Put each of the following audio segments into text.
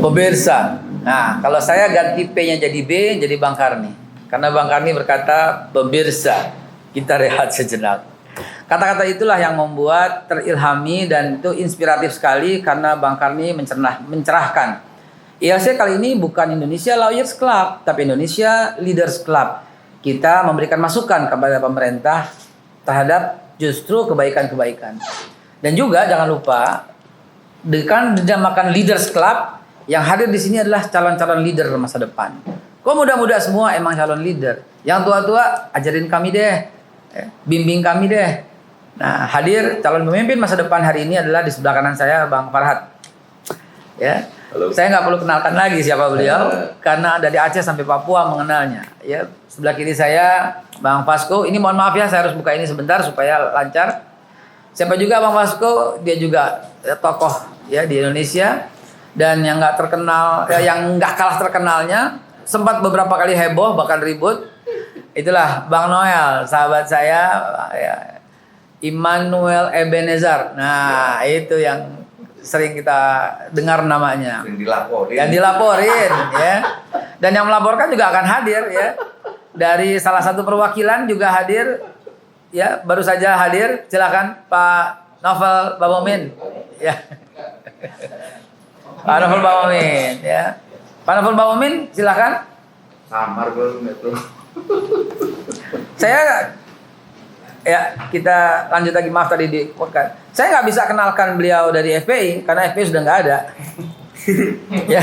Pemirsa, nah kalau saya ganti P-nya jadi B, jadi Bang Karni. Karena Bang Karni berkata, pemirsa, kita rehat sejenak. Kata-kata itulah yang membuat terilhami dan itu inspiratif sekali karena Bang Karni mencerahkan. ILC kali ini bukan Indonesia Lawyers Club, tapi Indonesia Leaders Club. Kita memberikan masukan kepada pemerintah terhadap justru kebaikan-kebaikan. Dan juga jangan lupa, dengan dinamakan Leaders Club, yang hadir di sini adalah calon-calon leader masa depan. Kok muda-muda semua emang calon leader. Yang tua-tua ajarin kami deh, bimbing kami deh. Nah, hadir calon pemimpin masa depan hari ini adalah di sebelah kanan saya Bang Farhat. Ya, halo. Saya nggak perlu kenalkan lagi siapa beliau, karena dari Aceh sampai Papua mengenalnya. Ya, sebelah kiri saya Bang Fasko. Ini mohon maaf ya, saya harus buka ini sebentar supaya lancar. Siapa juga Bang Fasko? Dia juga tokoh ya di Indonesia. Dan yang nggak terkenal, yang nggak kalah terkenalnya, sempat beberapa kali heboh bahkan ribut. Itulah Bang Noel, sahabat saya, ya, Immanuel Ebenezer. Nah, itu yang sering kita dengar namanya. Yang dilaporin, ya. Dan yang melaporkan juga akan hadir, ya. Dari salah satu perwakilan juga hadir, ya. Baru saja hadir. Silakan Pak Novel Bamomin, ya. Pak Novel Bamomin, ya. Pak Novel Bamomin, silakan. Samar belum itu. Saya, ya kita lanjut lagi, maaf tadi dipotkan. Saya nggak bisa kenalkan beliau dari FPI karena FPI sudah nggak ada. Ya,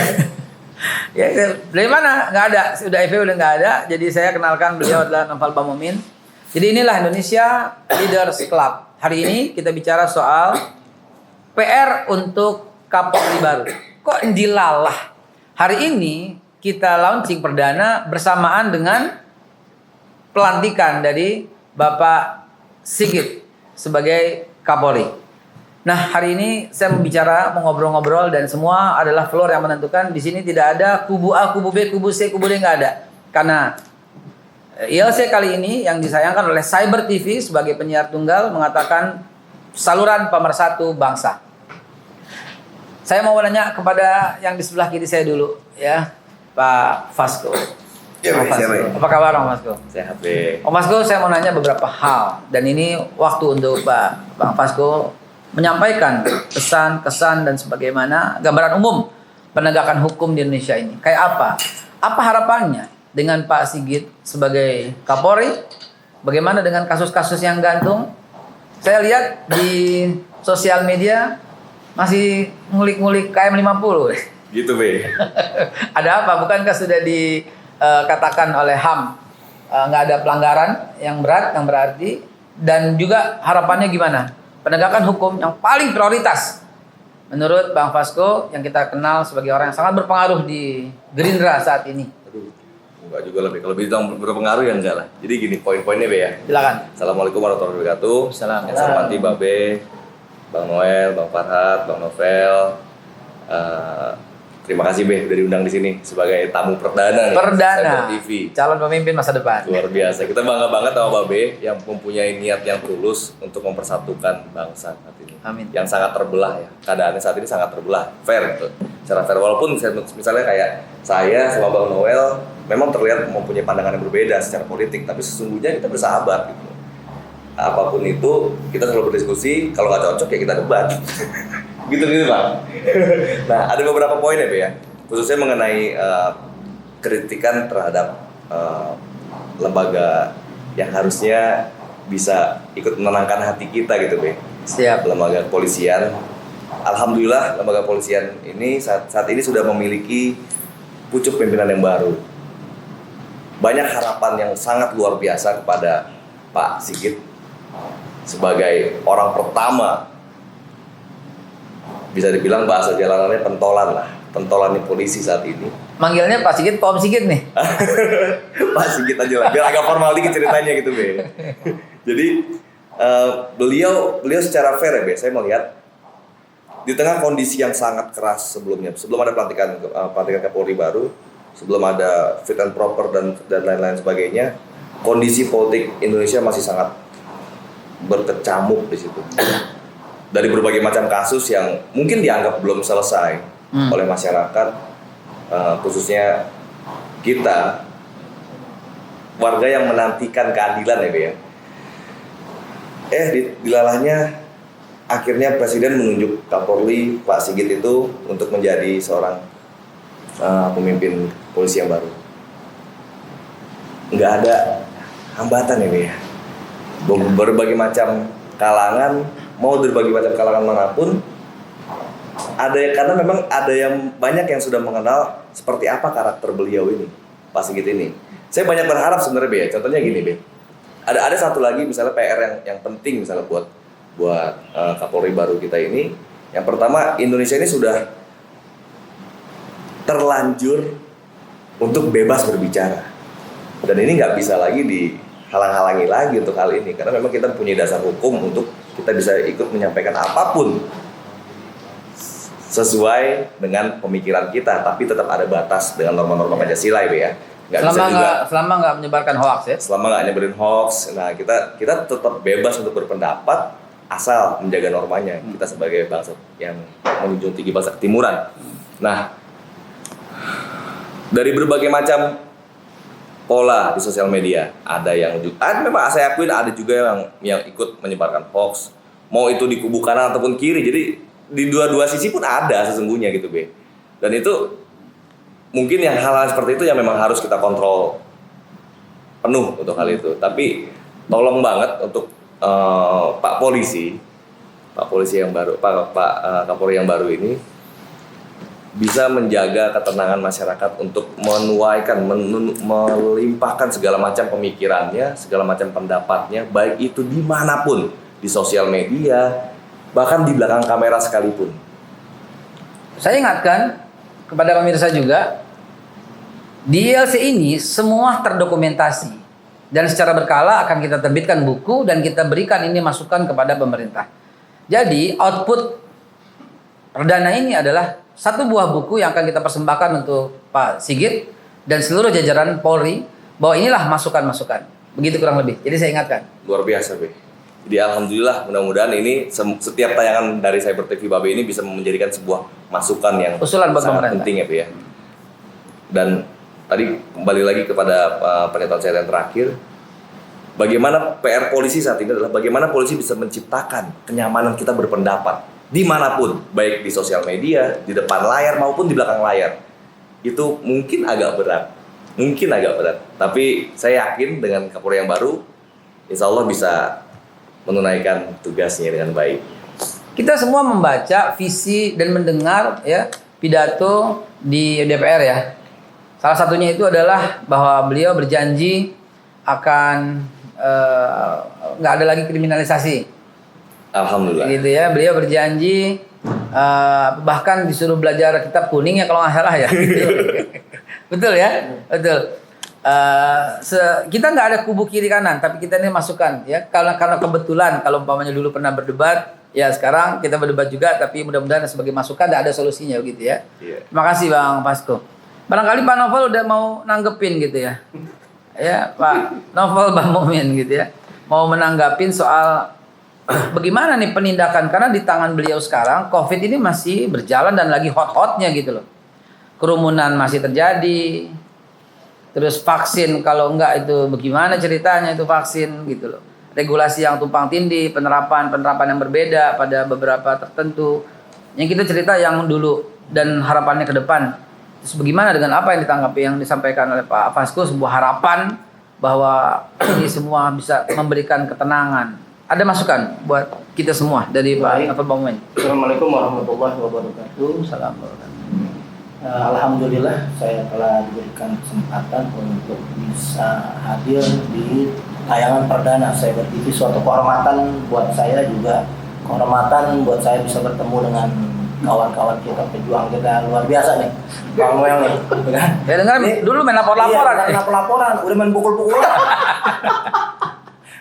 ya dari mana? Nggak ada, sudah FPI udah nggak ada. Jadi saya kenalkan beliau adalah Novel Bamomin. Jadi inilah Indonesia Leaders Club. Hari ini kita bicara soal PR untuk Kapolri baru. Kok dilalah? Hari ini kita launching perdana bersamaan dengan pelantikan dari Bapak Sigit sebagai Kapolri. Nah, hari ini saya mau ngobrol-ngobrol dan semua adalah floor yang menentukan. Di sini tidak ada kubu A, kubu B, kubu C, kubu D, nggak ada. Karena ILC kali ini yang disayangkan oleh Cyber TV sebagai penyiar tunggal mengatakan saluran pemersatu bangsa. Saya mau menanya kepada yang di sebelah kiri saya dulu, ya, Pak Fasko. Ya, apa kabar Om Fasko? Sehat deh. Om Fasko, saya mau nanya beberapa hal dan ini waktu untuk Bang Fasko menyampaikan pesan, kesan dan sebagaimana gambaran umum penegakan hukum di Indonesia ini. Kayak apa? Apa harapannya dengan Pak Sigit sebagai Kapolri? Bagaimana dengan kasus-kasus yang gantung? Saya lihat di sosial media masih ngulik-ngulik KM50. Gitu, Be. Ada apa? Bukankah sudah dikatakan oleh HAM nggak ada pelanggaran yang berat, yang berarti? Dan juga harapannya gimana? Penegakan hukum yang paling prioritas menurut Bang Fasko yang kita kenal sebagai orang yang sangat berpengaruh di Gerindra saat ini. Aduh, enggak juga lebih. Kalau bilang berpengaruh ya enggak lah. Jadi gini, poin-poinnya, Be ya. Silakan. Assalamualaikum warahmatullahi wabarakatuh. Salam. Yang saya hormati Babe, Bang Noel, Bang Farhat, Bang Novel. Terima kasih, Be, udah diundang di sini sebagai tamu perdana nih. Perdana. TV. Calon pemimpin masa depan. Luar biasa. Kita bangga banget sama Babe yang mempunyai niat yang tulus untuk mempersatukan bangsa saat ini. Amin. Yang sangat terbelah ya. Keadaannya saat ini sangat terbelah. Fair gitu. Secara fair, walaupun misalnya kayak saya sama Bang Noel memang terlihat mempunyai pandangan yang berbeda secara politik, tapi sesungguhnya kita bersahabat gitu. Apapun itu kita selalu berdiskusi, kalau nggak cocok ya kita debat. gitu Bang. Nah, ada beberapa poin ya, Be ya, khususnya mengenai kritikan terhadap lembaga yang harusnya bisa ikut menenangkan hati kita gitu, Be. Siap. Lembaga kepolisian. Alhamdulillah lembaga kepolisian ini saat ini sudah memiliki pucuk pimpinan yang baru. Banyak harapan yang sangat luar biasa kepada Pak Sigit sebagai orang pertama, bisa dibilang bahasa jalanannya pentolannya polisi saat ini. Manggilnya Pak Sigit, Pak Om Sigit nih. Pak Sigit aja lah, biar agak formal dikit ceritanya gitu, Be. Jadi beliau secara fair ya, Be, saya melihat di tengah kondisi yang sangat keras sebelumnya, sebelum ada pelantikan Kapolri baru, sebelum ada fit and proper dan lain-lain sebagainya, kondisi politik Indonesia masih sangat berkecamuk di situ. Dari berbagai macam kasus yang mungkin dianggap belum selesai oleh masyarakat, khususnya kita warga yang menantikan keadilan ya Be ya. Dilalahnya akhirnya Presiden menunjuk Kapolri Pak Sigit itu untuk menjadi seorang pemimpin polisi yang baru. Nggak ada hambatan ya Be ya. Berbagai macam kalangan, mau berbagai macam kalangan manapun, karena memang ada yang banyak yang sudah mengenal seperti apa karakter beliau ini, Pak Sigit ini. Saya banyak berharap sebenarnya Be, contohnya gini Be, ada satu lagi misalnya PR yang penting misalnya buat Kapolri baru kita ini. Yang pertama, Indonesia ini sudah terlanjur untuk bebas berbicara, dan ini nggak bisa lagi dihalang-halangi lagi untuk hal ini, karena memang kita punya dasar hukum untuk kita bisa ikut menyampaikan apapun sesuai dengan pemikiran kita, tapi tetap ada batas dengan norma-norma Pancasila ya. Selama nggak menyebarkan hoax ya. Selama nggak nyebarin hoax, nah kita tetap bebas untuk berpendapat asal menjaga normanya. Kita sebagai bangsa yang menjunjung tinggi bangsa ketimuran. Nah, dari berbagai macam pola di sosial media, ada yang memang saya akuin ada juga yang ikut menyebarkan hoax, mau itu di kubu kanan ataupun kiri. Jadi di dua-dua sisi pun ada sesungguhnya gitu Be. Dan itu mungkin yang hal-hal seperti itu yang memang harus kita kontrol penuh untuk hal itu. Tapi tolong banget untuk Pak polisi yang baru, Pak Kapolri yang baru ini bisa menjaga ketenangan masyarakat untuk menuaikan, melimpahkan segala macam pemikirannya, segala macam pendapatnya, baik itu dimanapun, di sosial media, bahkan di belakang kamera sekalipun. Saya ingatkan kepada pemirsa juga, di ILC ini semua terdokumentasi dan secara berkala akan kita terbitkan buku dan kita berikan ini masukan kepada pemerintah. Jadi output perdana ini adalah satu buah buku yang akan kita persembahkan untuk Pak Sigit dan seluruh jajaran Polri, bahwa inilah masukan-masukan. Begitu kurang lebih. Jadi saya ingatkan. Luar biasa Be. Jadi alhamdulillah, mudah-mudahan ini setiap tayangan dari Cyber TV Babe ini bisa menjadikan sebuah masukan yang usulan buat sangat pemerintah. penting ya Be ya. Dan tadi kembali lagi kepada pernyataan saya yang terakhir, bagaimana PR polisi saat ini adalah bagaimana polisi bisa menciptakan kenyamanan kita berpendapat dimanapun, baik di sosial media, di depan layar maupun di belakang layar. Itu mungkin agak berat, tapi saya yakin dengan Kapolri yang baru, insya Allah bisa menunaikan tugasnya dengan baik. Kita semua membaca visi dan mendengar ya pidato di DPR ya. Salah satunya itu adalah bahwa beliau berjanji akan nggak ada lagi kriminalisasi. Alhamdulillah. Gitu ya, beliau berjanji bahkan disuruh belajar kitab kuning ya kalau nggak salah ya. Betul ya, betul. Kita nggak ada kubu kiri kanan, tapi kita ini masukan ya. Karena kebetulan kalau umpamanya dulu pernah berdebat, ya sekarang kita berdebat juga, tapi mudah-mudahan sebagai masukan ada solusinya gitu ya. Yeah. Terima kasih Bang Fasko. Barangkali Pak Novel udah mau nanggepin gitu ya. Ya Pak Novel Bang Mumin gitu ya, mau menanggapin soal bagaimana nih penindakan, karena di tangan beliau sekarang COVID ini masih berjalan dan lagi hot-hotnya gitu loh. Kerumunan masih terjadi. Terus vaksin kalau enggak itu bagaimana ceritanya itu vaksin gitu loh. Regulasi yang tumpang tindih, penerapan yang berbeda pada beberapa tertentu. Yang kita cerita yang dulu dan harapannya ke depan. Terus bagaimana dengan apa yang ditanggapi yang disampaikan oleh Pak Fasko, sebuah harapan bahwa ini semua bisa memberikan ketenangan. Ada masukan buat kita semua dari Pak Novel. Assalamualaikum warahmatullahi wabarakatuh. Assalamualaikum. Alhamdulillah saya telah diberikan kesempatan untuk bisa hadir di tayangan perdana Cyber TV. Suatu kehormatan buat saya, juga kehormatan buat saya bisa bertemu dengan kawan-kawan kita, pejuang kita luar biasa nih, Bang Noel nih, kan? Ya dengar dulu main lapor-laporan. Iya, lapor-laporan, udah main pukul-pukulan.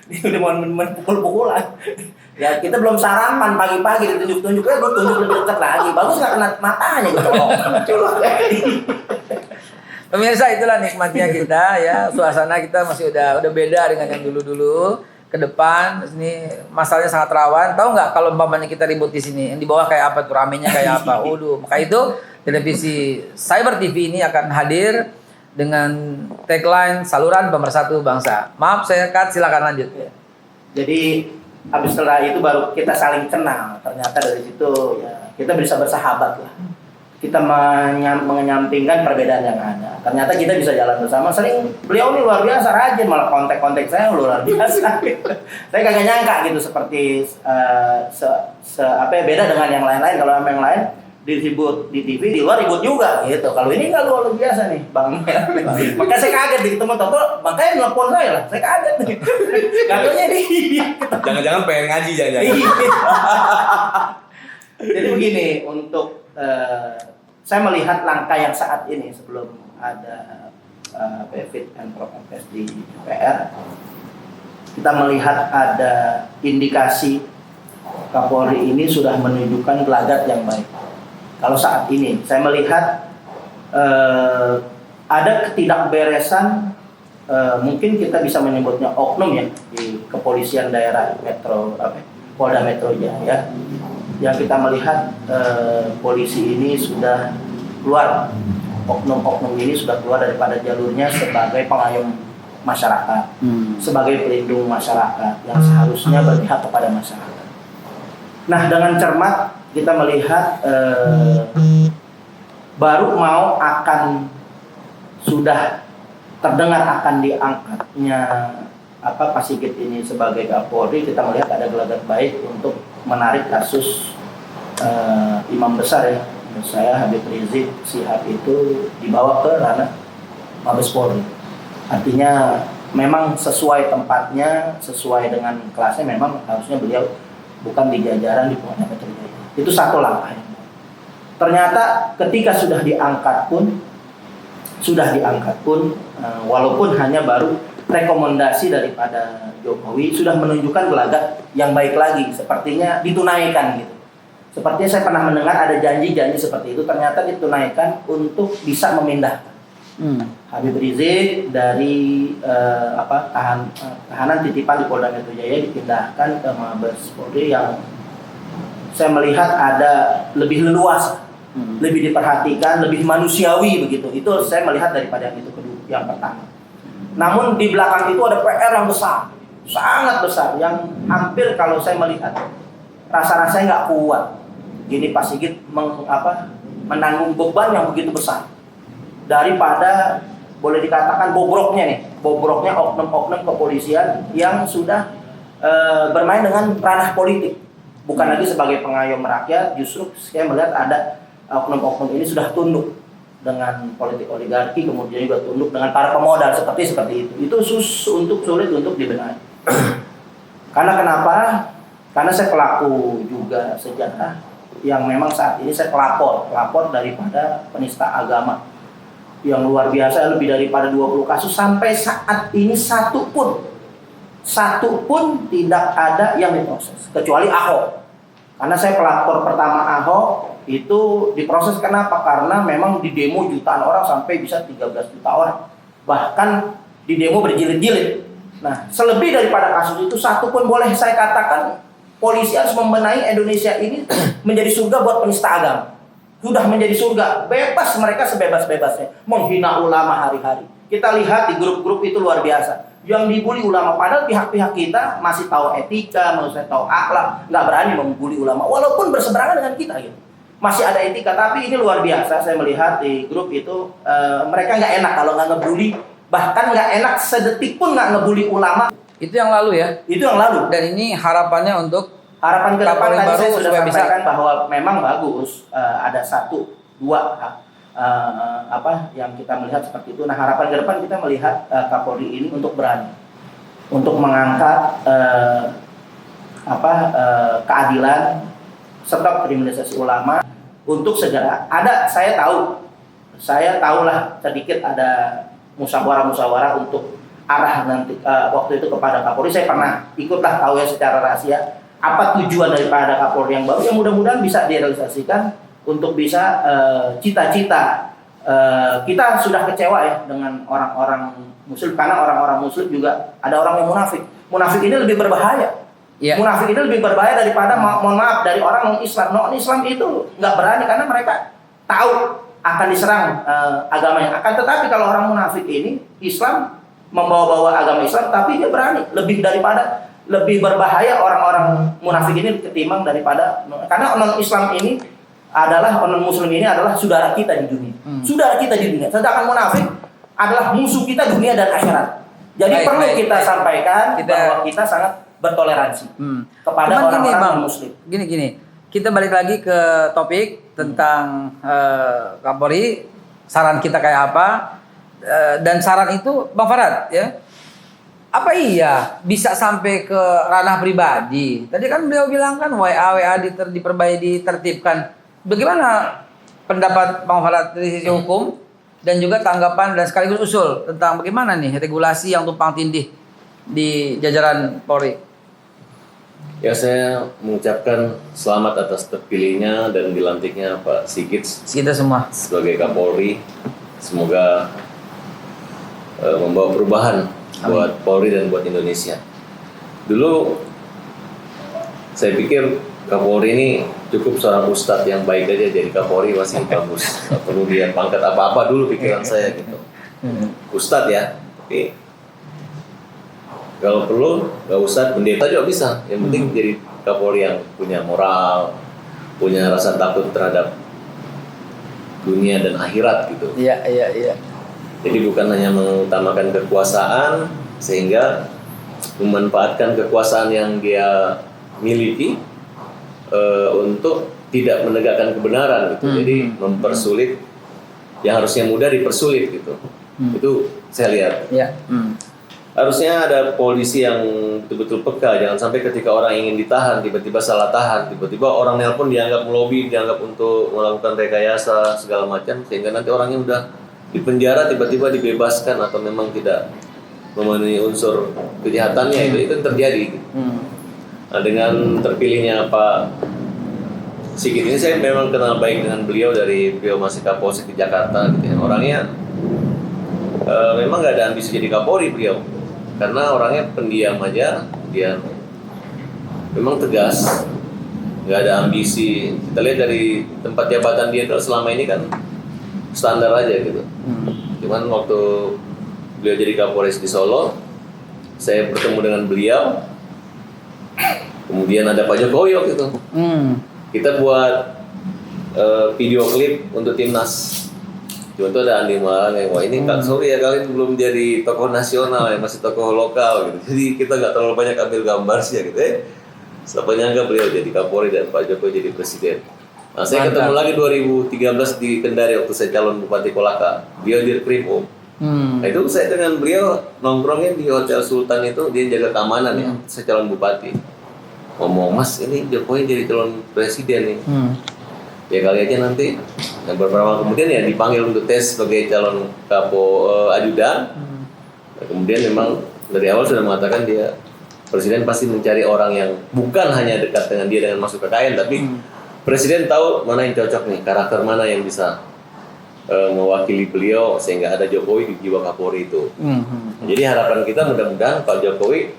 Dia udah main pukul-pukulan. Ya kita belum sarapan pagi-pagi ditunjuk-tunjuknya, gue tunjuk lebih dekat lagi. Bagus nggak kena matanya gue colok. Pemirsa, itulah nikmatnya kita ya. Suasana kita masih udah beda dengan yang dulu-dulu. Ke depan ini masalahnya sangat rawan. Tahu nggak kalau umpamanya kita ribut di sini, yang di bawah kayak apa tuh, ramenya kayak apa. Waduh, maka itu televisi Cyber TV ini akan hadir dengan tagline saluran pemersatu bangsa. Maaf saya cut, silakan lanjut. Jadi habis setelah itu baru kita saling kenal. Ternyata dari situ ya kita bisa bersahabat lah. Kita menyampingkan perbedaan yang ada. Ternyata kita bisa jalan bersama. Sering beliau ini luar biasa rajin, malah kontak-kontak saya luar biasa. Saya kagak nyangka gitu seperti beda dengan yang lain-lain. Kalau yang lain diribut di TV, di luar ribut juga gitu. Kalau ini nggak luar biasa nih, Bang. Makanya saya kaget di ketemu Toto, makanya nelfon saya lah. Saya kaget nih. Katanya dia. Jangan-jangan pengen ngaji jangan-jangan. Jadi begini, untuk saya melihat langkah yang saat ini sebelum ada fit and proper test di DPR, kita melihat ada indikasi Kapolri ini sudah menunjukkan gelagat yang baik. Kalau saat ini saya melihat ada ketidakberesan, mungkin kita bisa menyebutnya oknum ya di kepolisian daerah Polda Metro Jaya, yang kita melihat polisi ini sudah keluar, oknum-oknum ini sudah keluar daripada jalurnya sebagai pengayom masyarakat, sebagai pelindung masyarakat yang seharusnya berpihak kepada masyarakat. Nah, dengan cermat kita melihat baru mau akan sudah terdengar akan diangkatnya Pak Sigit ini sebagai Kapolri, kita melihat ada gelagat baik untuk menarik kasus imam besar ya, saya Habib Rizik Syihab itu dibawa ke ranah Mabes Polri. Artinya memang sesuai tempatnya, sesuai dengan kelasnya, memang harusnya beliau bukan di jajaran di Polda Metro Jaya. Itu satu langkah. Ternyata ketika sudah diangkat pun, walaupun hanya baru rekomendasi daripada Jokowi, sudah menunjukkan gelagat yang baik lagi, sepertinya ditunaikan gitu. Sepertinya saya pernah mendengar ada janji-janji seperti itu, ternyata ditunaikan untuk bisa memindahkan Habib Rizik dari tahanan titipan di Polda Metro Jaya dipindahkan ke Mabes Polri yang saya melihat ada lebih leluasa, lebih diperhatikan, lebih manusiawi begitu. Itu saya melihat daripada yang itu kedua, yang pertama. Namun di belakang itu ada PR yang besar, sangat besar, yang hampir kalau saya melihat rasa-rasanya nggak kuat. Jadi Pak Sigit menanggung beban yang begitu besar daripada boleh dikatakan bobroknya oknum-oknum kepolisian yang sudah bermain dengan ranah politik, bukan lagi sebagai pengayom rakyat. Justru saya melihat ada oknum-oknum ini sudah tunduk dengan politik oligarki, kemudian juga tunduk dengan para pemodal seperti itu. Itu sulit untuk dibenahi. Karena kenapa? Karena saya pelaku juga sejarah yang memang saat ini saya pelapor daripada penista agama yang luar biasa, lebih daripada 20 kasus sampai saat ini satu pun tidak ada yang diproses kecuali Ahok. Karena saya pelapor pertama Ahok itu diproses, kenapa? Karena memang di demo jutaan orang sampai bisa 13 juta orang, bahkan di demo berjilid-jilid. Nah, selebih daripada kasus itu satu pun, boleh saya katakan polisi harus membenahi Indonesia ini menjadi surga buat penista agama. Sudah menjadi surga, bebas mereka sebebas-bebasnya menghina ulama hari-hari. Kita lihat di grup-grup itu luar biasa, yang dibully ulama, padahal pihak-pihak kita masih tahu etika, masih tahu akhlak, nggak berani membuli ulama walaupun berseberangan dengan kita gitu. Masih ada etika, tapi ini luar biasa. Saya melihat di grup itu mereka nggak enak kalau nggak ngebully, bahkan nggak enak sedetik pun nggak ngebully ulama. Itu yang lalu ya? Itu yang lalu. Dan ini harapannya untuk harapan ke depan tadi baru saya sudah sampaikan bisa, bahwa memang bagus, ada 1-2 yang kita melihat seperti itu. Nah, harapan ke depan kita melihat Kapolri ini untuk berani untuk mengangkat keadilan, stop kriminalisasi ulama, untuk segera ada. Saya tahulah sedikit ada musyawarah untuk arah nanti waktu itu kepada Kapolri. Saya pernah ikutlah, tahu ya secara rahasia apa tujuan daripada Kapolri yang baru, yang mudah-mudahan bisa direalisasikan untuk bisa cita-cita. Kita sudah kecewa ya dengan orang-orang Muslim, karena orang-orang Muslim juga ada orang yang munafik. Munafik ini lebih berbahaya. Yeah. Munafik ini lebih berbahaya daripada mohon maaf dari orang non-Islam. Non-Islam itu nggak berani karena mereka tahu akan diserang agamanya. Akan tetapi kalau orang munafik ini Islam membawa-bawa agama Islam, tapi dia berani lebih berbahaya orang-orang munafik ini ketimbang daripada, karena non Islam ini adalah non Muslim ini adalah saudara kita di dunia, saudara kita di dunia. Sedangkan munafik adalah musuh kita dunia dan akhirat. Jadi perlu kita sampaikan bahwa kita sangat bertoleransi kepada orang-orang non Muslim. Gini, kita balik lagi ke topik tentang Kapolri. Saran kita kayak apa? Dan saran itu Bang Farad ya, apa iya bisa sampai ke ranah pribadi? Tadi kan beliau bilang kan WA ditertibkan. Bagaimana pendapat Bang Farad dari sisi hukum dan juga tanggapan dan sekaligus usul tentang bagaimana nih regulasi yang tumpang tindih di jajaran Polri? Ya, saya mengucapkan selamat atas terpilihnya dan dilantiknya Pak Sigit Kita semua sebagai Kapolri. Semoga membawa perubahan buat Polri dan buat Indonesia. Dulu saya pikir Kapolri ini cukup seorang ustadz yang baik aja, jadi Kapolri masih bagus. Gak perlu dia pangkat apa-apa dulu pikiran saya gitu. Ustadz ya, tapi kalau perlu gak usah pendeta juga bisa. Yang penting jadi Kapolri yang punya moral, punya rasa takut terhadap dunia dan akhirat gitu. Iya. Jadi bukan hanya mengutamakan kekuasaan sehingga memanfaatkan kekuasaan yang dia miliki untuk tidak menegakkan kebenaran gitu. Jadi mempersulit yang harusnya mudah dipersulit gitu. Itu saya lihat. Iya. Harusnya ada polisi yang betul-betul peka. Jangan sampai ketika orang ingin ditahan tiba-tiba salah tahan, tiba-tiba orang nelpon dianggap melobi, dianggap untuk melakukan rekayasa segala macam, sehingga nanti orangnya udah di penjara tiba-tiba dibebaskan atau memang tidak memenuhi unsur kejahatannya. Itu yang terjadi. Nah, dengan terpilihnya Pak Sigit ini, saya memang kenal baik dengan beliau dari beliau masih Kapolsek di Jakarta gitu ya. Orangnya memang nggak ada ambisi jadi Kapolri beliau, karena orangnya pendiam aja, dia memang tegas, nggak ada ambisi. Kita lihat dari tempat jabatan dia selama ini kan standar aja gitu. Cuman waktu beliau jadi Kapolres di Solo, saya bertemu dengan beliau. Kemudian ada Pak Jokowi waktu itu. Kita buat video klip untuk timnas. Cuma itu ada Andi Malang yang, wah ini Kak, sorry ya kalian belum jadi tokoh nasional ya, masih tokoh lokal gitu. Jadi kita nggak terlalu banyak ambil gambar sih ya gitu. Siapa nyangka beliau jadi Kapolri dan Pak Jokowi jadi presiden. Nah, saya ketemu lagi 2013 di Kendari waktu saya calon Bupati Kolaka. Beliau di Krimum. Nah, itu saya dengan beliau nongkrongin di Hotel Sultan itu, dia jaga keamanan ya. Saya calon Bupati. Ngomong, Mas ini Jokowi jadi calon presiden nih. Ya kali aja nanti. Nah, beberapa lama kemudian ya dipanggil untuk tes sebagai calon ajudan. Nah, kemudian memang dari awal sudah mengatakan dia presiden pasti mencari orang yang bukan hanya dekat dengan dia dengan masuk KKN, tapi presiden tahu mana yang cocok nih, karakter mana yang bisa mewakili beliau sehingga ada Jokowi di jiwa Kapolri itu. Jadi harapan kita mudah-mudahan Pak Jokowi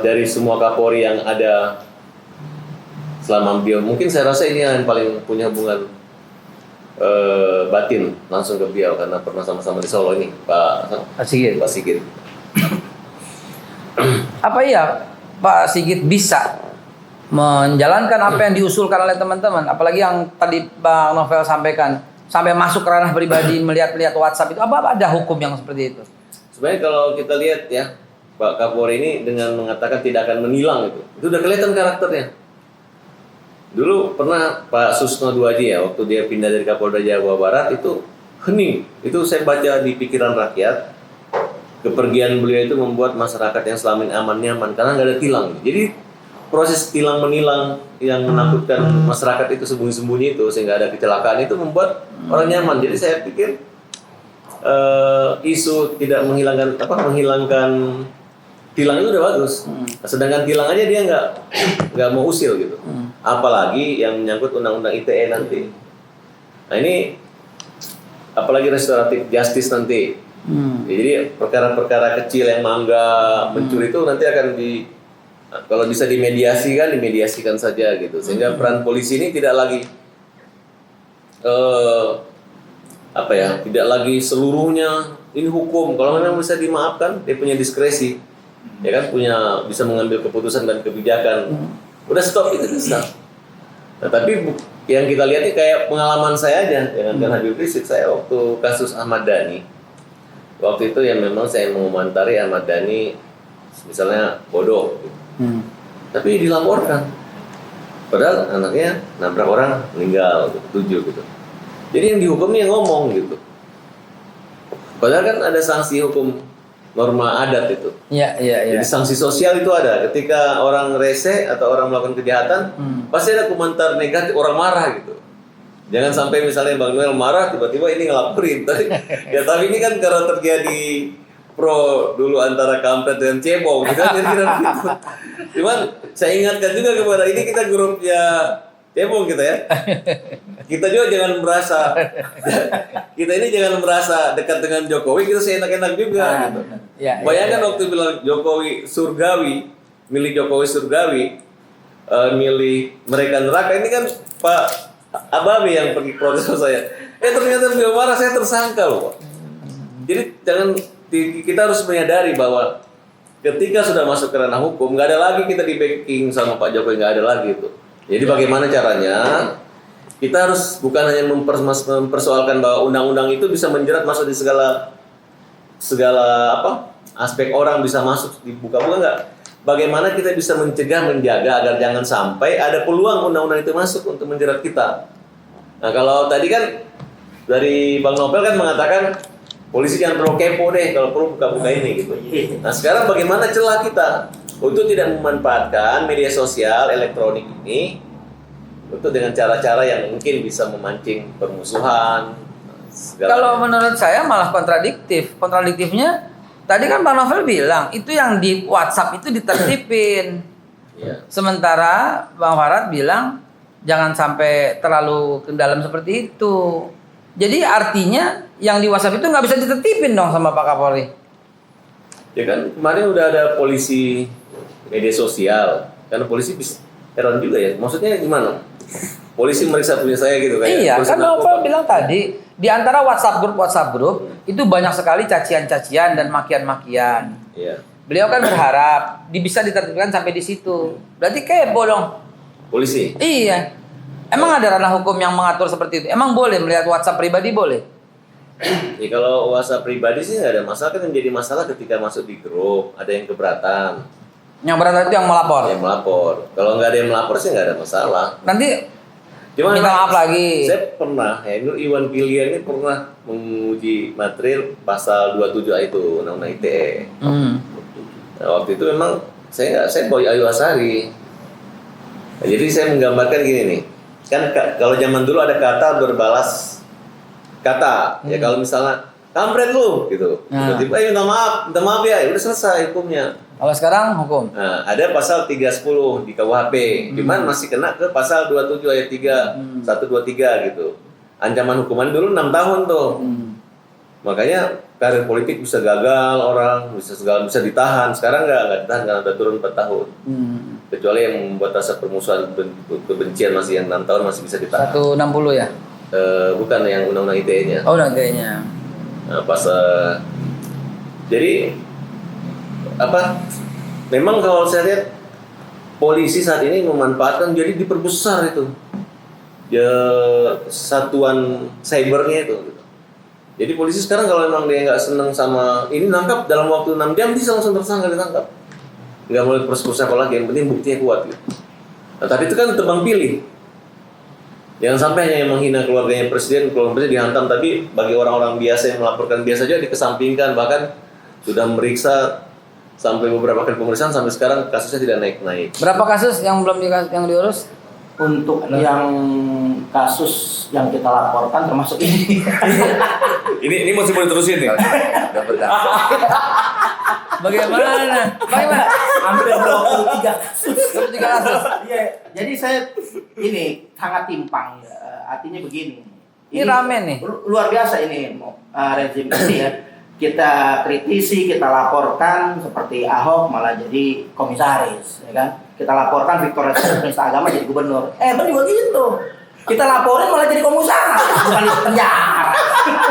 dari semua Kapolri yang ada selama beliau, mungkin saya rasa ini yang paling punya hubungan batin langsung ke beliau karena pernah sama-sama di Solo ini Pak Sigit. Apa iya Pak Sigit bisa menjalankan apa yang diusulkan oleh teman-teman, apalagi yang tadi Bang Novel sampaikan, sampai masuk ke ranah pribadi, melihat WhatsApp itu, apa ada hukum yang seperti itu? Sebenarnya kalau kita lihat ya, Pak Kapolri ini dengan mengatakan tidak akan menilang itu udah kelihatan karakternya. Dulu pernah Pak Susno Duaji ya, waktu dia pindah dari Kapolda Jawa Barat itu hening. Itu saya baca di pikiran rakyat, kepergian beliau itu membuat masyarakat yang selama ini aman nyaman karena nggak ada tilang. Jadi proses tilang menilang yang menakutkan masyarakat itu sembunyi-sembunyi itu sehingga ada kecelakaan itu membuat orang nyaman. Jadi saya pikir isu tidak menghilangkan tilang itu udah bagus. Sedangkan tilang aja dia nggak mau usil gitu. Apalagi yang menyangkut undang-undang ITE nanti. Nah ini apalagi restoratif justice nanti. Ya, jadi perkara-perkara kecil yang mangga mencuri itu nanti akan kalau bisa dimediasikan saja gitu, sehingga peran polisi ini tidak lagi apa ya, tidak lagi seluruhnya ini hukum. Kalau memang bisa dimaafkan, dia punya diskresi, ya kan, bisa mengambil keputusan dan kebijakan. Udah stop itu bisa. Nah, tapi yang kita lihat ini kayak pengalaman saya aja dengan Habib Rizik. Saya waktu kasus Ahmad Dhani, waktu itu yang memang saya mengomentari Ahmad Dhani misalnya bodoh, tapi dilaporkan. Padahal anaknya nabrak orang meninggal, 7 gitu. Jadi yang dihukum yang ngomong gitu. Padahal kan ada sanksi hukum norma adat itu. Iya. Jadi sanksi sosial itu ada. Ketika orang rese atau orang melakukan kejahatan, pasti ada komentar negatif, orang marah gitu. Jangan sampai misalnya Bang Noel marah, tiba-tiba ini ngelaporin. Tapi ini kan karena terjadi pro dulu antara kampret dan cebong gitu kan, kira-kira gitu. Cuman saya ingatkan juga kepada ini, kita grupnya cebong kita ya. Kita juga jangan merasa dekat dengan Jokowi, kita seenak-enak juga gitu. Bayangkan waktu bilang Jokowi surgawi, milih Jokowi surgawi, milih mereka neraka, ini kan Pak Ababe yang pergi protes sama saya. Ternyata beliau marah, saya tersangka loh. Jadi kita harus menyadari bahwa ketika sudah masuk ke ranah hukum, nggak ada lagi kita di backing sama Pak Jokowi, nggak ada lagi itu. Jadi bagaimana caranya? Kita harus bukan hanya mempersoalkan bahwa undang-undang itu bisa menjerat masuk di segala aspek, orang bisa masuk dibuka-buka, nggak. Bagaimana kita bisa mencegah, menjaga agar jangan sampai ada peluang undang-undang itu masuk untuk menjerat kita. Nah, kalau tadi kan dari Bang Nopel kan mengatakan polisi jangan terlalu kepo deh, kalau perlu buka-buka ini gitu. Nah, sekarang bagaimana celah kita untuk tidak memanfaatkan media sosial elektronik ini untuk dengan cara-cara yang mungkin bisa memancing permusuhan. Kalau menurut saya malah kontradiktif. Kontradiktifnya tadi kan Bang Novel bilang itu yang di WhatsApp itu ditertipin. Sementara Bang Farad bilang jangan sampai terlalu ke dalam seperti itu. Jadi artinya yang di WhatsApp itu nggak bisa ditertipin dong sama Pak Kapolri. Ya kan kemarin udah ada polisi media sosial, karena polisi heran juga ya. Maksudnya gimana? Polisi meriksa punya saya gitu kan? Iya, kan Novel bilang tadi di antara WhatsApp grup itu banyak sekali cacian-cacian dan makian-makian. Iya. Beliau kan berharap bisa ditertibkan sampai di situ. Berarti kepo dong. Polisi? Iya. Emang ada ranah hukum yang mengatur seperti itu? Emang boleh melihat WhatsApp pribadi boleh? Ya kalau WhatsApp pribadi sih nggak ada masalah, kan yang jadi masalah ketika masuk di grup ada yang keberatan. Yang berat itu yang melapor. Yang melapor. Kalau nggak ada yang melapor sih nggak ada masalah. Nanti cuma minta maaf lagi. Saya pernah, Nur Iwan Pilihan ini pernah menguji material pasal 27A itu Undang-Undang ITE. Nah, waktu itu memang saya Boy Ayu Asari. Nah, jadi saya menggambarkan gini nih. Kan kalau zaman dulu ada kata berbalas kata. Ya kalau misalnya kampret lu gitu. Tiba-tiba minta maaf ya, udah selesai hukumnya. Kalau sekarang hukum. Nah, ada pasal 310 di KUHP. Cuman masih kena ke pasal 27 ayat 3 123 gitu. Ancaman hukuman dulu 6 tahun tuh. Makanya karir politik bisa gagal orang, bisa ditahan. Sekarang nggak ditahan karena udah turun 4 tahun. Kecuali yang membuat rasa permusuhan kebencian masih yang 6 tahun masih bisa ditahan. 160 ya? Bukan yang undang-undang ITE-nya. Oh, undang-undangnya. Nah, jadi memang kalau saya lihat polisi saat ini memanfaatkan, jadi diperbesar itu ya satuan cybernya itu. Jadi polisi sekarang kalau memang dia nggak seneng sama ini, nangkap dalam waktu 6 jam bisa langsung tersangka, ditangkap. Nggak boleh persekusi lagi, yang penting buktinya kuat gitu. Nah, tapi itu kan tebang pilih. Jangan sampai hanya yang menghina keluarga presiden dihantam. Tapi bagi orang-orang biasa yang melaporkan biasa aja dikesampingkan, bahkan sudah meriksa sampai beberapa kali pemeriksaan, sampai sekarang kasusnya tidak naik-naik. Berapa kasus yang belum diurus? Untuk yang kasus yang kita laporkan termasuk ini. Ini masih boleh terusin nih. Bagaimana? Hampir 23 kasus. 23 kasus. Iya, jadi saya ini sangat timpang ya. Artinya begini. Ini rame nih. Luar biasa ini rezim ini ya. Kita kritisi, kita laporkan seperti Ahok malah jadi komisaris, ya kan? Kita laporkan Victoria Penista Agama jadi gubernur. Juga gitu. Kita laporin malah jadi pengusaha, bukan di penjara.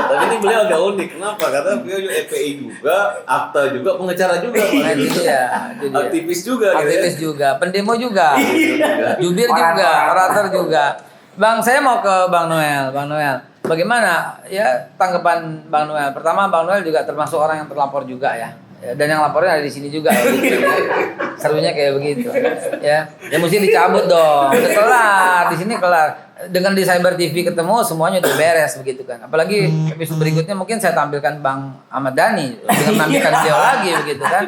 Tapi ini beliau agak unik. Kenapa? Karena beliau juga FPI juga, akta juga, pengacara juga. Nah, itu dia. Aktivis juga. Aktivis gitu juga, pendemo juga, ya. jubir juga, orator juga. Bang, saya mau ke Bang Noel. Bang Noel, bagaimana ya tanggapan Bang Noel? Pertama, Bang Noel juga termasuk orang yang terlapor juga ya. Dan yang laporin ada di sini juga. Serunya kayak begitu. Ya mesti dicabut dong. Udah kelar, di sini kelar. Dengan di Cyber TV ketemu semuanya udah beres begitu kan. Apalagi episode berikutnya mungkin saya tampilkan Bang Ahmad Dhani dengan menampilkan beliau lagi begitu kan.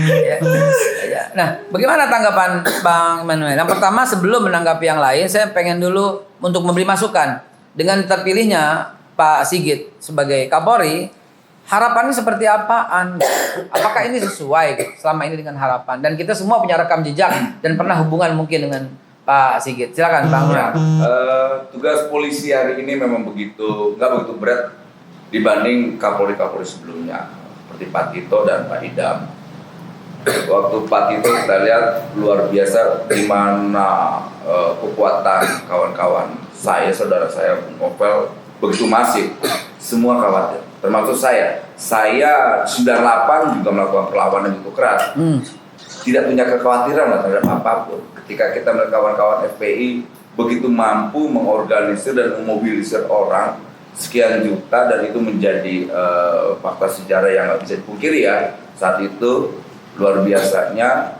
Ya. Nah, bagaimana tanggapan Bang Manuel? Yang pertama sebelum menanggapi yang lain, saya pengen dulu untuk memberi masukan dengan terpilihnya Pak Sigit sebagai Kapolri. Harapannya seperti apaan? Apakah ini sesuai selama ini dengan harapan? Dan kita semua punya rekam jejak dan pernah hubungan mungkin dengan Pak Sigit. Silakan Bang Noel. Tugas polisi hari ini memang nggak begitu berat dibanding Kapolri-Kapolri sebelumnya seperti Pak Tito dan Pak Idam. Waktu Pak Tito kita lihat luar biasa di mana kekuatan kawan-kawan saya, saudara saya Bung Novel begitu masif. Semua khawatir, termasuk saya. Saya 98 juga melakukan perlawanan itu keras. Tidak punya kekhawatiran lah terhadap apapun. Ketika kita melihat kawan-kawan FPI begitu mampu mengorganisir dan memobilisir orang sekian juta, dan itu menjadi fakta sejarah yang nggak bisa dipungkiri ya. Saat itu luar biasanya.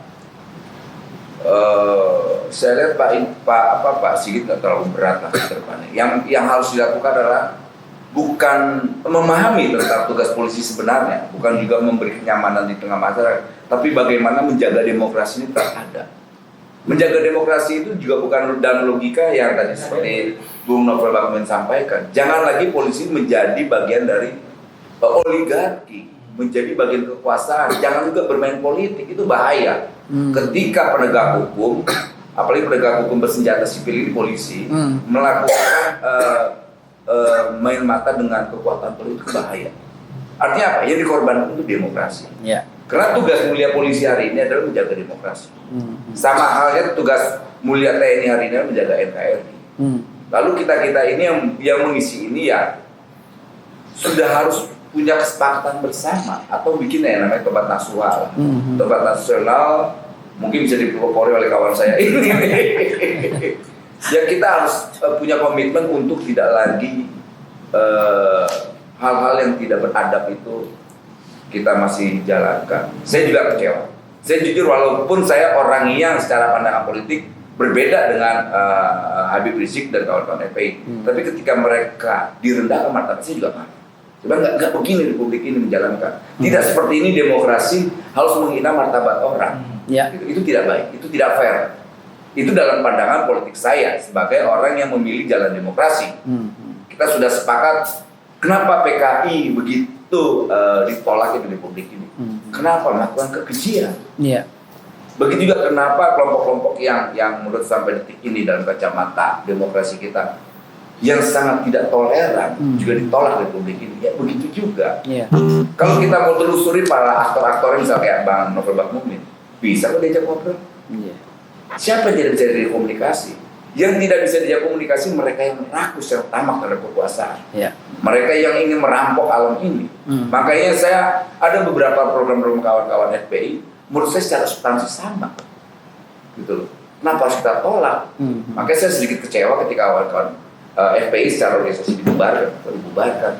Saya lihat Pak Sigit nggak terlalu berat lah ke depannya. Yang harus dilakukan adalah bukan memahami tentang tugas polisi sebenarnya, bukan juga memberi kenyamanan di tengah masyarakat, tapi bagaimana menjaga demokrasi ini tetap ada. Menjaga demokrasi itu juga bukan dan logika yang tadi seperti Bung Novel Bakmin sampaikan. Jangan lagi polisi menjadi bagian dari oligarki, menjadi bagian kekuasaan. Jangan juga bermain politik, itu bahaya. Ketika penegak hukum, apalagi penegak hukum bersenjata sipil ini polisi, melakukan main mata dengan kekuatan politik, bahaya. Artinya apa? Yang dikorbankan untuk demokrasi. Ya. Karena tugas mulia polisi hari ini adalah menjaga demokrasi. Sama halnya tugas mulia TNI hari ini adalah menjaga NKRI. Lalu kita ini yang mengisi ini ya sudah harus punya kesepakatan bersama atau bikin yang namanya tobat nasional. Tobat nasional mungkin bisa dipelopori oleh kawan saya ini. Ya kita harus punya komitmen untuk tidak lagi hal-hal yang tidak beradab itu kita masih jalankan. Saya juga kecewa. Saya jujur walaupun saya orang yang secara pandangan politik berbeda dengan Habib Rizik dan kawan-kawan FPI, tapi ketika mereka direndahkan martabat, saya juga marah. Coba nggak begini Republik ini menjalankan. Tidak seperti ini demokrasi harus menghina martabat orang. Ya. Itu tidak baik, itu tidak fair. Itu dalam pandangan politik saya sebagai orang yang memilih jalan demokrasi. Kita sudah sepakat kenapa PKI begitu ditolak di Republik ini. Kenapa melakukan kekejian? Iya. Begitu juga kenapa kelompok-kelompok yang menurut sampai detik ini dalam kacamata demokrasi kita yang sangat tidak toleran juga ditolak Republik ini. Ya begitu juga. Iya. Kalau kita mau telusuri para aktor-aktor misalnya kayak Bang Novel Bakmin, bisa kok diajak ngobrol. Iya. Siapa yang tidak bisa diajak komunikasi? Yang tidak bisa diajak komunikasi mereka yang rakus, yang tamak terhadap kekuasaan. Iya. Mereka yang ingin merampok alam ini. Makanya saya ada beberapa program-program kawan-kawan FPI, menurut saya secara substansi sama. Gitu loh. Kenapa harus kita tolak? Makanya saya sedikit kecewa ketika kawan-kawan FPI secara organisasi dibubarkan.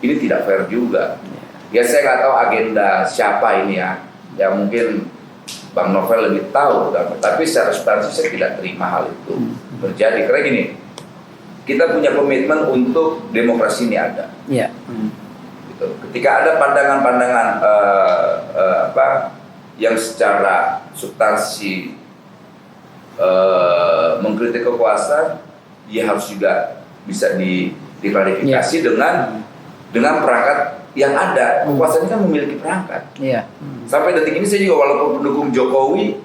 Ini tidak fair juga. Ya saya nggak tahu agenda siapa ini ya. Ya mungkin Bang Novel lebih tahu, tapi secara substansi saya tidak terima hal itu terjadi. Karena gini, kita punya komitmen untuk demokrasi ini ada. Iya. Gitu. Ketika ada pandangan-pandangan yang secara substansi mengkritik kekuasaan, dia harus juga bisa diklarifikasi dengan perangkat yang ada. Kekuasaan ini kan memiliki perangkat. Iya. Sampai detik ini saya juga walaupun pendukung Jokowi,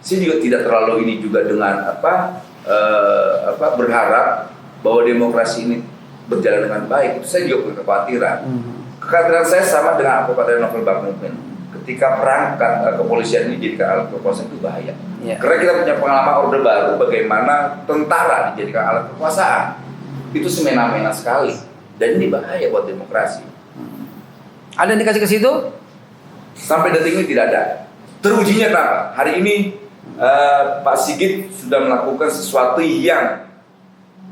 saya juga tidak terlalu ini juga dengan berharap bahwa demokrasi ini berjalan dengan baik. Itu saya juga punya kekhawatiran. Kekhawatiran saya sama dengan apa kata Novel Bakmin. ketika perangkat kepolisian ini dijadikan alat kekuasaan itu bahaya. Iya. Karena kita punya pengalaman Orde Baru bagaimana tentara dijadikan alat kekuasaan. Itu semena-mena sekali. Dan ini bahaya buat demokrasi. Ada yang dikasih ke situ? Sampai detik ini tidak ada. Terujinya kenapa? Hari ini Pak Sigit sudah melakukan sesuatu yang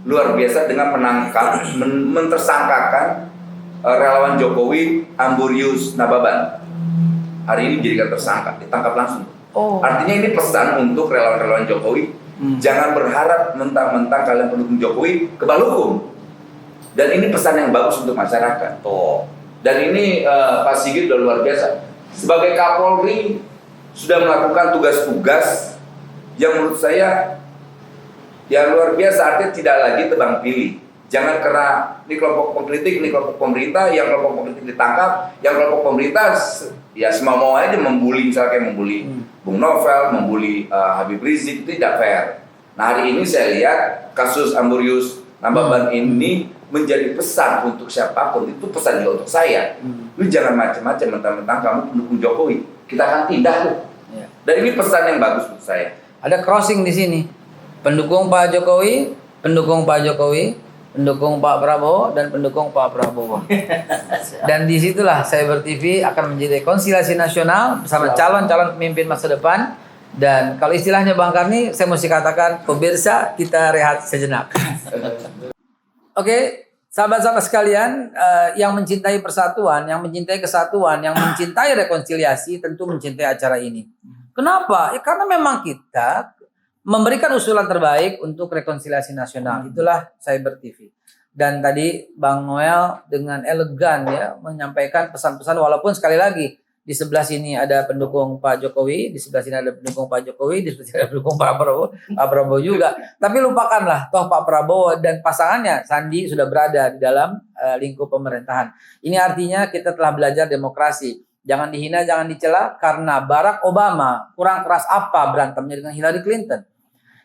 luar biasa dengan menangkap, mentersangkakan relawan Jokowi Amburius Nababan. Hari ini dijadikan tersangka, ditangkap langsung. Oh. Artinya ini pesan untuk relawan-relawan Jokowi, jangan berharap mentang-mentang kalian pendukung Jokowi kebal hukum. Dan ini pesan yang bagus untuk masyarakat. Dan ini Pak Sigit sudah luar biasa. Sebagai Kapolri sudah melakukan tugas-tugas yang menurut saya ya luar biasa, artinya tidak lagi tebang pilih. Jangan karena ini kelompok pengkritik, ini kelompok pemerintah, yang kelompok pengkritik ditangkap, yang kelompok pemerintah ya semau-mau aja membuli, misalnya kayak membuli Bung Novel, membuli Habib Rizik, itu tidak fair. Nah hari ini saya lihat kasus Amburius Nababan ini menjadi pesan untuk siapapun, itu pesan juga untuk saya. Lu jangan macam-macam mentang-mentang kamu pendukung Jokowi, kita akan tindak tuh. Ya. Dan ini pesan yang bagus untuk saya. Ada crossing di sini. Pendukung Pak Jokowi, pendukung Pak Jokowi, pendukung Pak Prabowo, dan pendukung Pak Prabowo. Dan disitulah Cyber TV akan menjadi rekonsiliasi nasional bersama calon-calon pemimpin masa depan. Dan kalau istilahnya Bang Karni, saya mesti katakan, pemirsa, kita rehat sejenak. Oke, sahabat-sahabat sekalian, yang mencintai persatuan, yang mencintai kesatuan, yang mencintai rekonsiliasi, tentu mencintai acara ini. Kenapa? Ya karena memang kita memberikan usulan terbaik untuk rekonsiliasi nasional. Itulah Cyber TV. Dan tadi Bang Noel dengan elegan ya menyampaikan pesan-pesan, walaupun sekali lagi di sebelah sini ada pendukung Pak Jokowi, di sebelah sini ada pendukung Pak Jokowi, di sebelah sini ada pendukung Pak Prabowo juga. Tapi lupakanlah, toh Pak Prabowo dan pasangannya Sandi sudah berada di dalam lingkup pemerintahan. Ini artinya kita telah belajar demokrasi. Jangan dihina, jangan dicela, karena Barack Obama kurang keras apa berantemnya dengan Hillary Clinton.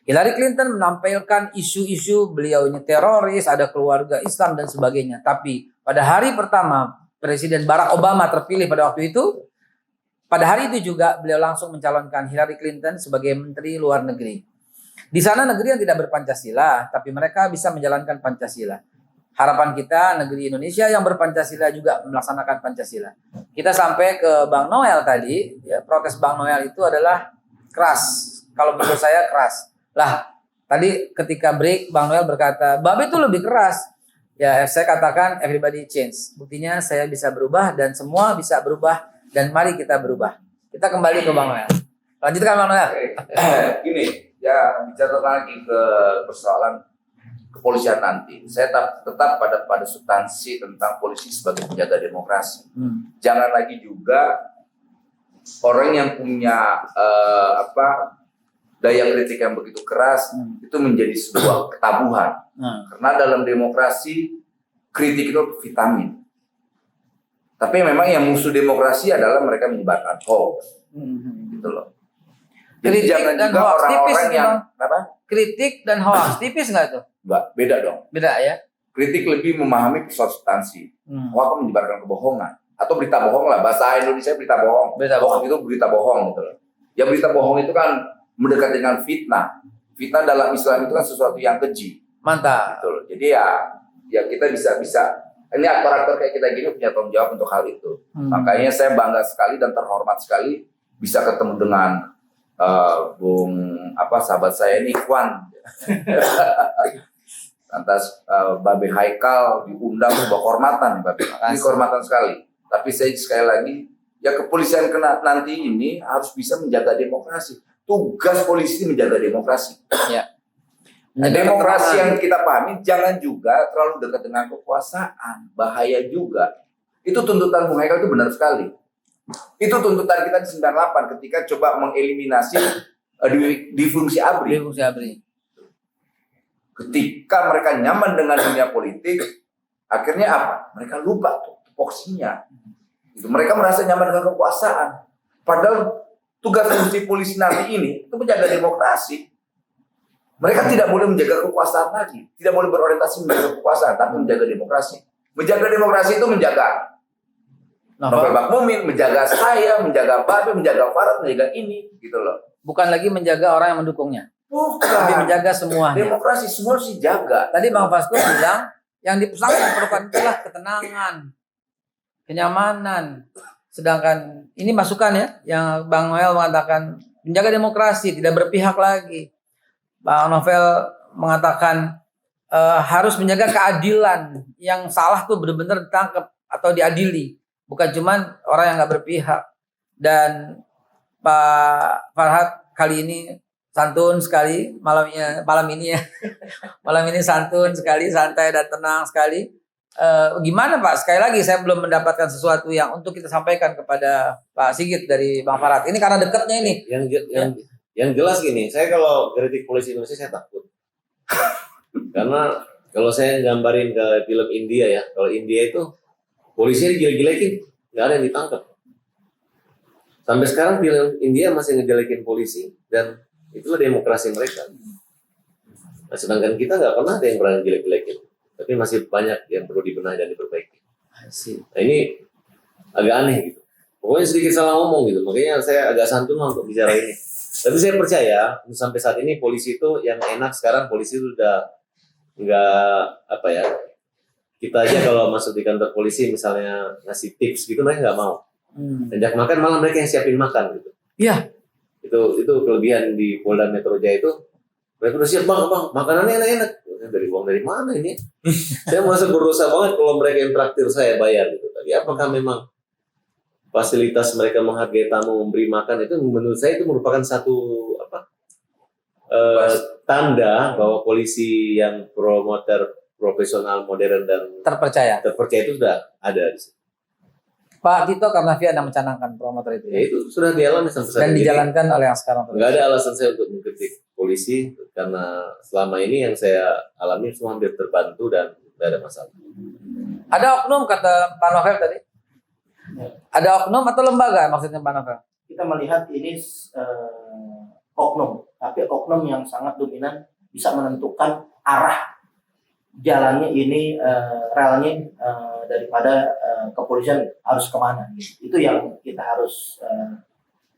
Hillary Clinton menampilkan isu-isu beliau ini teroris, ada keluarga Islam dan sebagainya. Tapi pada hari pertama Presiden Barack Obama terpilih pada waktu itu, pada hari itu juga beliau langsung mencalonkan Hillary Clinton sebagai Menteri Luar Negeri. Di sana negeri yang tidak berpancasila, tapi mereka bisa menjalankan Pancasila. Harapan kita negeri Indonesia yang berpancasila juga melaksanakan Pancasila. Kita sampai ke Bang Noel tadi, ya, protes Bang Noel itu adalah keras. Kalau menurut saya keras. Lah, tadi ketika break Bang Noel berkata, Babe itu lebih keras. Ya, saya katakan everybody change. Buktinya saya bisa berubah dan semua bisa berubah, dan mari kita berubah. Kita kembali ke Bang Noel. Lanjutkan Bang Noel. Gini, ya bicara lagi ke persoalan kepolisian nanti. Saya tetap pada substansi tentang polisi sebagai penjaga demokrasi. Jangan lagi juga orang yang punya daya kritik yang begitu keras itu menjadi sebuah ketabuhan. Karena dalam demokrasi kritik itu vitamin. Tapi memang yang musuh demokrasi adalah mereka menyebarkan hoax. Gitu loh. Jadi Kritik jangan dan juga hoax tipis orang-orang itu, yang Bang. apa? Kritik dan hoax tipis nggak tuh? Enggak, beda dong. Beda ya? Kritik lebih memahami substansi. Hoax menyebarkan kebohongan atau berita bohong lah, bahasa Indonesia berita bohong. Berita Hoax bohong. itu berita bohong gitu loh. Ya berita bohong itu kan mendekat dengan fitnah. Fitnah dalam Islam itu kan sesuatu yang keji. Mantap. Gitu loh. Jadi ya kita bisa ini aktor-aktor kayak kita gini punya tanggung jawab untuk hal itu. Makanya saya bangga sekali dan terhormat sekali bisa ketemu dengan sahabat saya ini Ikhwan. Lantas Babe Haikal diundang sebuah kehormatan, Babe. Ini kehormatan sekali. Tapi saya sekali lagi, ya kepolisian nanti ini harus bisa menjaga demokrasi. Tugas polisi menjaga demokrasi. Ya. Nah, demokrasi yang kita pahami jangan juga terlalu dekat dengan kekuasaan, bahaya juga. Itu tuntutan Bung Haikal itu benar sekali. Itu tuntutan kita di 98 ketika coba mengeliminasi difungsi ABRI. Fungsi ABRI. Ketika mereka nyaman dengan dunia politik, akhirnya apa? Mereka lupa tuh tupoksinya. Itu mereka merasa nyaman dengan kekuasaan. Padahal tugas fungsi polisi nanti ini itu menjaga demokrasi. Mereka tidak boleh menjaga kekuasaan lagi, tidak boleh berorientasi menjaga kekuasaan, tapi menjaga demokrasi. Menjaga demokrasi itu menjaga Novel Bakmumin menjaga saya, menjaga Babe, menjaga Farad, menjaga ini, gitu loh. Bukan lagi menjaga orang yang mendukungnya, tapi Bukan. menjaga semuanya. Demokrasi semua harus dijaga. Tadi Bang Vasco bilang yang diperlukan itulah ketenangan, kenyamanan. Sedangkan ini masukan ya, yang Bang Noel mengatakan menjaga demokrasi, tidak berpihak lagi. Bang Novel mengatakan harus menjaga keadilan, yang salah tuh benar-benar ditangkap atau diadili, bukan cuman orang yang nggak berpihak. Dan Pak Farhad kali ini santun sekali malam ini ya. Malam ini santun sekali, santai dan tenang sekali. Gimana Pak? Sekali lagi saya belum mendapatkan sesuatu yang untuk kita sampaikan kepada Pak Sigit dari Bang Farhad. Ini karena dekatnya ini. Yang jelas gini, saya kalau kritik polisi Indonesia saya takut. Karena kalau saya gambarin ke film India ya, kalau India itu polisinya digile-gilekin, nggak ada yang ditangkap. Sampai sekarang film India masih ngejelekin polisi, dan itulah demokrasi mereka. Nah, sedangkan kita nggak pernah ada yang berani jelek-jelekin, tapi masih banyak yang perlu dibenahi dan diperbaiki. Nah, ini agak aneh gitu. Pokoknya sedikit salah ngomong gitu, makanya saya agak santun untuk bicara ini. Tapi saya percaya sampai saat ini polisi itu yang enak sekarang, polisi itu udah nggak apa ya. Kita aja kalau masuk di kantor polisi misalnya ngasih tips gitu mereka nggak mau. Sejak makan malah mereka yang siapin makan gitu. Iya. Itu kelebihan di Polda Metro Jaya itu. Mereka udah siap bang, makanannya enak-enak. Dari uang dari mana ini? Saya merasa berdosa banget kalau mereka yang traktir saya bayar gitu. Tapi apakah memang fasilitas mereka menghargai tamu, memberi makan itu menurut saya itu merupakan satu tanda bahwa polisi yang promoter profesional, modern dan Terpercaya. itu sudah ada di sini. Pak Tito Karnavian yang mencanangkan promotor itu. Ya itu sudah dialami sampai saat Dan ini. dijalankan oleh yang sekarang. Nggak ada alasan saya untuk mengkritik polisi karena selama ini yang saya alami semua hampir terbantu dan nggak ada masalah. Ada oknum kata Pak Novel tadi. Ada oknum atau lembaga maksudnya Pak Novel? Kita melihat ini oknum, tapi oknum yang sangat dominan bisa menentukan arah jalannya ini relnya daripada kepolisian harus kemana. Itu yang kita harus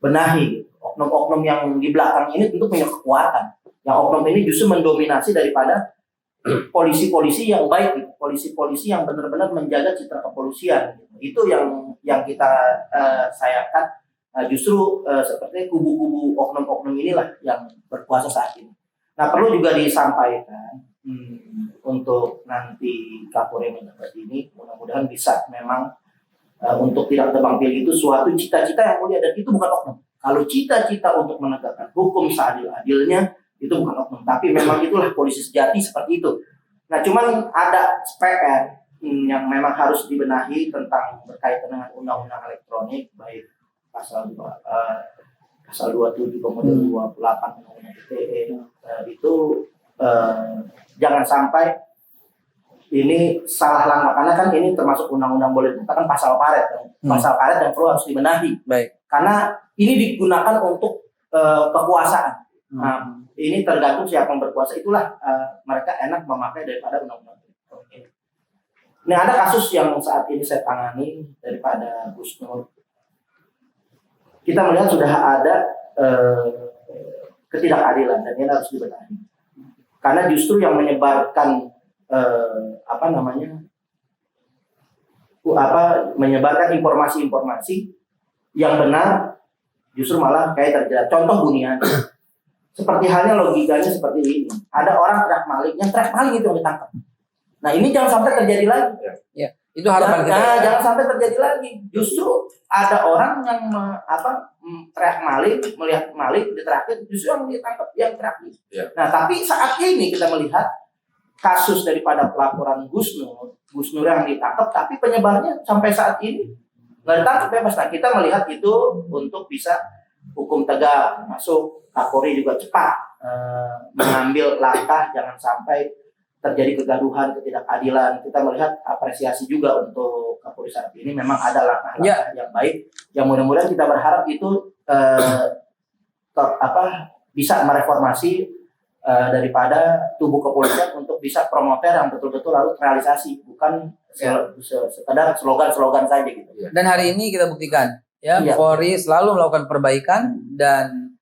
benahi. Oknum-oknum yang di belakang ini tentu punya kekuatan. Yang oknum ini justru mendominasi daripada polisi-polisi yang baik, polisi-polisi yang benar-benar menjaga citra kepolisian. Itu yang kita sayangkan. Justru seperti kubu-kubu oknum-oknum inilah yang berkuasa saat ini. Nah, perlu juga disampaikan untuk nanti Kapolri menjabat ini, mudah-mudahan bisa memang untuk tidak tebang pilih itu suatu cita-cita yang mulia, dan itu bukan oknum. Kalau cita-cita untuk menegakkan hukum seadil-adilnya itu bukan oknum, tapi memang itulah polisi sejati seperti itu. Nah, cuman ada PR yang memang harus dibenahi tentang berkaitan dengan undang-undang elektronik, baik pasal 27 kemudian 28 undang-undang ITE itu jangan sampai ini salah langkah, karena kan ini termasuk undang-undang boleh dikatakan pasal karet, pasal karet yang perlu harus dibenahi. Baik. Karena ini digunakan untuk kekuasaan. Nah, ini tergantung siapa yang berkuasa, itulah mereka enak memakai daripada undang-undang ini. Ini ada kasus yang saat ini saya tangani daripada Gus Nur. Kita melihat sudah ada ketidakadilan dan ini harus dibenahi. Karena justru yang menyebarkan menyebarkan informasi-informasi yang benar justru malah kayak terjerat. Contoh Bunian. Seperti halnya logikanya seperti ini. Ada orang teriak maling, yang teriak maling itu yang ditangkap. Nah, ini jangan sampai terjadi lagi. Ya, itu harapan kita. Nah, jangan sampai terjadi lagi. Justru ada orang yang teriak maling, melihat maling diteriakin, justru yang ditangkap yang teriak. Ya. Nah, tapi saat ini kita melihat kasus daripada pelaporan Gus Nur yang ditangkap, tapi penyebarnya sampai saat ini nggak ditangkap bebas. Nah, kita melihat itu untuk bisa hukum tegak masuk, Kapolri juga cepat mengambil langkah, jangan sampai terjadi kegaduhan, ketidakadilan. Kita melihat apresiasi juga untuk Kapolri saat ini, memang ada langkah-langkah yang baik, yang mudah-mudahan kita berharap itu bisa mereformasi daripada tubuh kepolisian untuk bisa promoter yang betul-betul lalu terrealisasi, bukan sekedar slogan-slogan saja gitu. Dan hari ini kita buktikan ya, Iya. Polri selalu melakukan perbaikan dan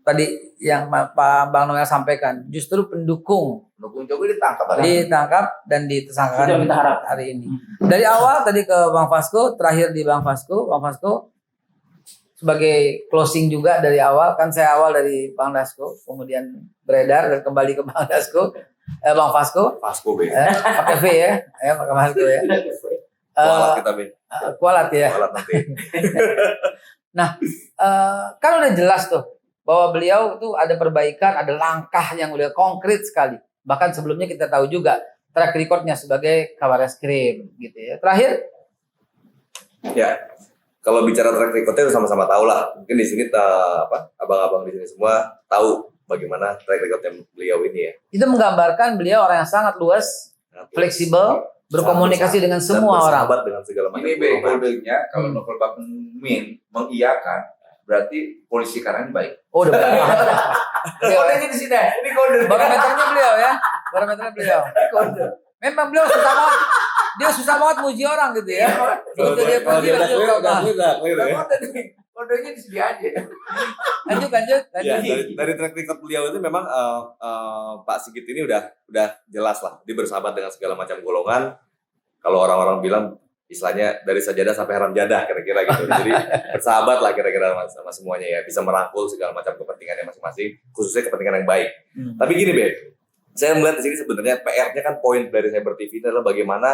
tadi yang Pak Bang Noel sampaikan, justru pendukung Jokowi ditangkap. ditangkap dan Itu yang ditersangkakan kita harap. hari ini. Dari awal tadi ke Bang Fasko, terakhir di Bang Fasko sebagai closing juga dari awal, kan saya awal dari Bang Dasko, kemudian beredar dan kembali ke Bang Dasko, Bang Fasko, Pasko be. pakai V ya, pakai Fasko ya. Kualat kita be. Kualat ya. Kualat nanti. Kan udah jelas tuh bahwa beliau tuh ada perbaikan, ada langkah yang udah konkret sekali. Bahkan sebelumnya kita tahu juga track recordnya sebagai Kabar Eskrim gitu ya. Terakhir, Ya, kalau bicara track recordnya sama-sama tahu lah. Mungkin di sini abang-abang di sini semua tahu bagaimana track recordnya beliau ini ya. itu menggambarkan beliau orang yang sangat luas, fleksibel, berkomunikasi dengan semua orang. Bersahabat dengan segala macam Ini golongan. kodenya kalau novel Bakmin mengiyakan, berarti polisi sekarang baik. Oh, udah beliau ya. Kodenya di sini, ini kode. Barometernya beliau ya. Barometernya beliau. Memang beliau susah banget. Dia susah banget muji orang gitu ya. Begitu dia Kalau pergi dia udah langsung clear, ke- udah clear ya. Kodenya di sini aja. Lanjut. Ya, dari track record beliau itu memang Pak Sigit ini udah jelas lah. Dia bersahabat dengan segala macam golongan. Kalau orang-orang bilang istilahnya dari sajadah sampai haram jadah kira-kira gitu. Jadi bersahabat lah kira-kira sama semuanya ya. Bisa merangkul segala macam kepentingannya masing-masing, khususnya kepentingan yang baik. Tapi gini Be, saya melihat di sini sebenarnya PR-nya kan poin dari Cyber TV ini adalah bagaimana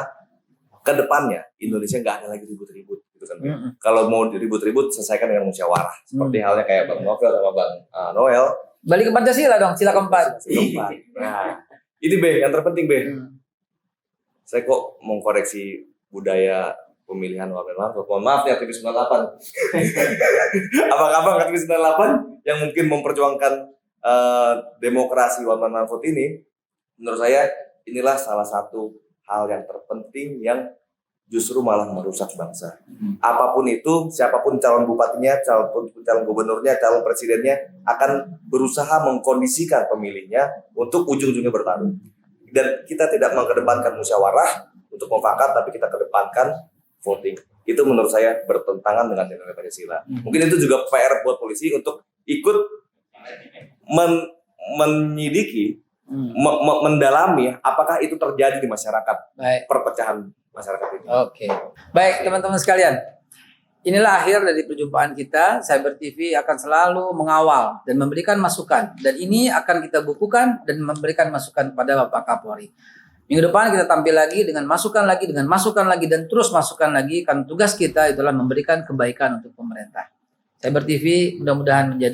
ke depannya Indonesia nggak ada lagi ribut-ribut gitu kan. Be. Kalau mau ribut-ribut selesaikan dengan musyawarah. Seperti halnya kayak Bang Novel sama Bang Noel. Balik ke Pancasila dong, sila keempat. Nah, ini Be, yang terpenting Be. Saya kok mengkoreksi budaya pemilihan Wamen Mahfud. Mohon maaf nih aktivis 98. Abang-abang aktivis 98 yang mungkin memperjuangkan demokrasi Wamen Mahfud ini, menurut saya inilah salah satu hal yang terpenting yang justru malah merusak bangsa. Apapun itu, siapapun calon bupatinya, calon gubernurnya, calon presidennya akan berusaha mengkondisikan pemilihnya untuk ujung-ujungnya bertarung. Dan kita tidak mengedepankan musyawarah untuk mufakat, tapi kita kedepankan voting. Itu menurut saya bertentangan dengan nilai Pancasila. Mungkin itu juga PR buat polisi untuk ikut menyidiki, mendalami apakah itu terjadi di masyarakat, Baik. perpecahan masyarakat ini. Oke. Baik, teman-teman sekalian. Inilah akhir dari perjumpaan kita. Cyber TV akan selalu mengawal dan memberikan masukan. Dan ini akan kita bukukan dan memberikan masukan kepada Bapak Kapolri. Minggu depan kita tampil lagi dengan masukan lagi, dan terus masukan lagi. Karena tugas kita adalah memberikan kebaikan untuk pemerintah. Cyber TV mudah-mudahan menjadi